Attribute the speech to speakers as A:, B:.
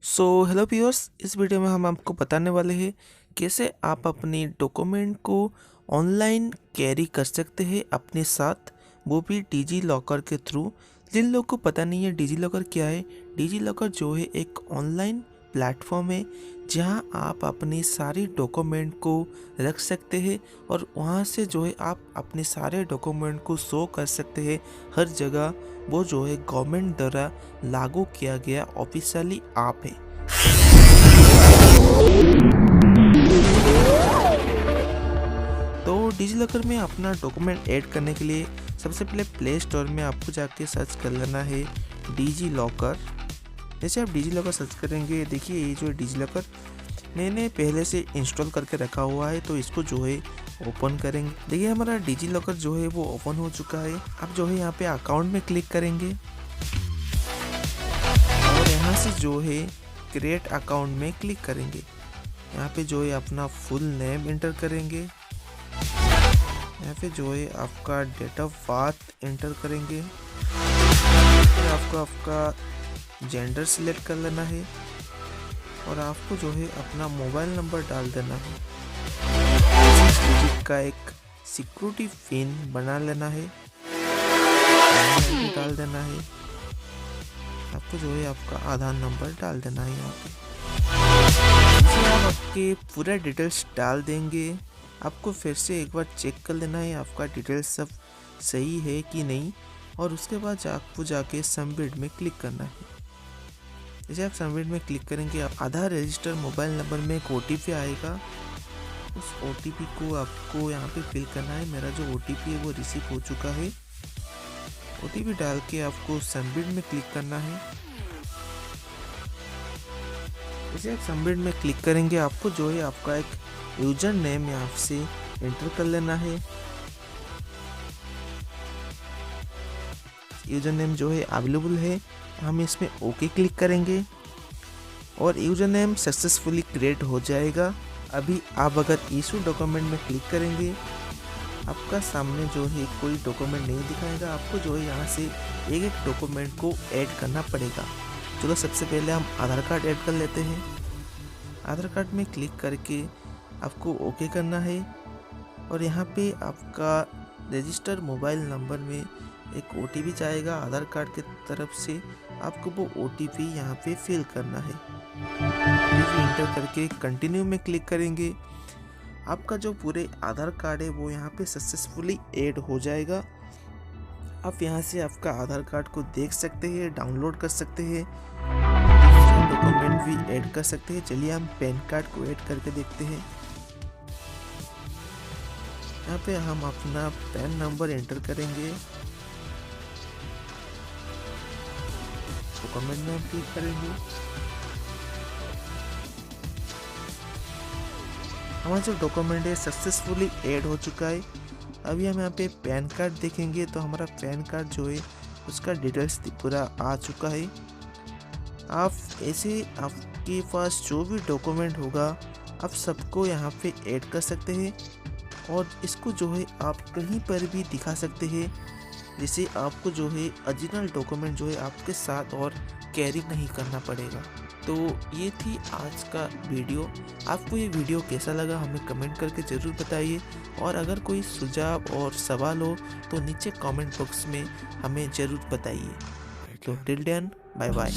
A: So hello viewers, इस video में हम आपको बताने वाले हैं कैसे आप अपनी डॉक्यूमेंट को ऑनलाइन कैरी कर सकते हैं अपने साथ, वो भी डिजी लॉकर के थ्रू। जिन लोगों को पता नहीं है डिजी लॉकर क्या है, डिजी लॉकर जो है एक ऑनलाइन प्लेटफॉर्म है जहां आप अपनी सारी डॉक्यूमेंट को रख सकते हैं और वहां से जो है आप अपने सारे डॉक्यूमेंट को शो कर सकते हैं हर जगह। वो जो है गवर्नमेंट द्वारा लागू किया गया ऑफिशियली ऐप है। तो डिजिलॉकर में अपना डॉक्यूमेंट ऐड करने के लिए सबसे पहले प्ले स्टोर में आपको जाके सर्च कर लेना है डिजी लॉकर। जैसे आप डिजी लॉकर सर्च करेंगे, देखिए ये जो है डिजी लॉकर मैंने पहले से इंस्टॉल करके रखा हुआ है, तो इसको जो है ओपन करेंगे। देखिए हमारा डिजी लॉकर जो है वो ओपन हो चुका है। अब जो है यहाँ पे अकाउंट में क्लिक करेंगे और यहाँ से जो है क्रिएट अकाउंट में क्लिक करेंगे। यहाँ पे जो है अपना फुल नेम एंटर करेंगे। यहाँ पे जो है आपका डेट ऑफ बर्थ एंटर करेंगे। फिर आपको आपका जेंडर सिलेक्ट कर लेना है और आपको जो है अपना मोबाइल नंबर डाल देना है। 6 डिजिट का एक सिक्योरिटी पिन बना लेना है, डाल देना है। आपको जो है आपका आधार नंबर डाल देना है। यहाँ पे आप आपके पूरा डिटेल्स डाल देंगे। आपको फिर से एक बार चेक कर लेना है आपका डिटेल्स सब सही है कि नहीं, और उसके बाद आपको जाके सबमिट में क्लिक करना है। जैसे आप सबमिट में क्लिक करेंगे, आधार रजिस्टर मोबाइल नंबर में एक OTP आएगा। उस OTP को आपको यहाँ पे फिल करना है। मेरा जो OTP है वो रिसीव हो चुका है। OTP डाल के आपको सबमिट में क्लिक करना है। जैसे आप सबमिट में क्लिक करेंगे, आपको जो है आपका एक यूजर नेम यहाँ से एंटर कर लेना है। यूजर नेम जो है अवेलेबल है, हम इसमें ओके क्लिक करेंगे और यूजर नेम सक्सेसफुली क्रिएट हो जाएगा। अभी आप अगर इशू डॉक्यूमेंट में क्लिक करेंगे, आपका सामने जो है कोई डॉक्यूमेंट नहीं दिखाएगा। आपको जो है यहाँ से एक एक डॉक्यूमेंट को ऐड करना पड़ेगा। चलो सबसे पहले हम आधार कार्ड ऐड कर लेते हैं। आधार कार्ड में क्लिक करके आपको ओके करना है और यहाँ पे आपका रजिस्टर मोबाइल नंबर में एक OTP जाएगा आधार कार्ड की तरफ से। आपको वो OTP यहाँ पे फिल करना है। OTP इंटर करके कंटिन्यू में क्लिक करेंगे। आपका जो पूरे आधार कार्ड है वो यहाँ पे सक्सेसफुली ऐड हो जाएगा। आप यहाँ से आपका आधार कार्ड को देख सकते हैं, डाउनलोड कर सकते हैं, दूसरे डॉक्यूमेंट भी ऐड कर सकते हैं। चलिए हम पैन कार्ड को ऐड करके देखते हैं। यहाँ पे हम अपना पैन नंबर एंटर करेंगे, डॉक्यूमेंट में क्लिक करेंगे। हमारा जो डॉक्यूमेंट है सक्सेसफुली ऐड हो चुका है। अभी हम यहाँ पे पैन कार्ड देखेंगे तो हमारा पैन कार्ड जो है उसका डिटेल्स पूरा आ चुका है। आप ऐसे आपके पास जो भी डॉक्यूमेंट होगा आप सबको यहाँ पे ऐड कर सकते हैं और इसको जो है आप कहीं पर भी दिखा सकते हैं। जिससे आपको जो है ओरिजिनल डॉक्यूमेंट जो है आपके साथ और कैरी नहीं करना पड़ेगा। तो ये थी आज का वीडियो। आपको ये वीडियो कैसा लगा हमें कमेंट करके ज़रूर बताइए, और अगर कोई सुझाव और सवाल हो तो नीचे कमेंट बॉक्स में हमें ज़रूर बताइए। तो टिल देन, बाय बाय।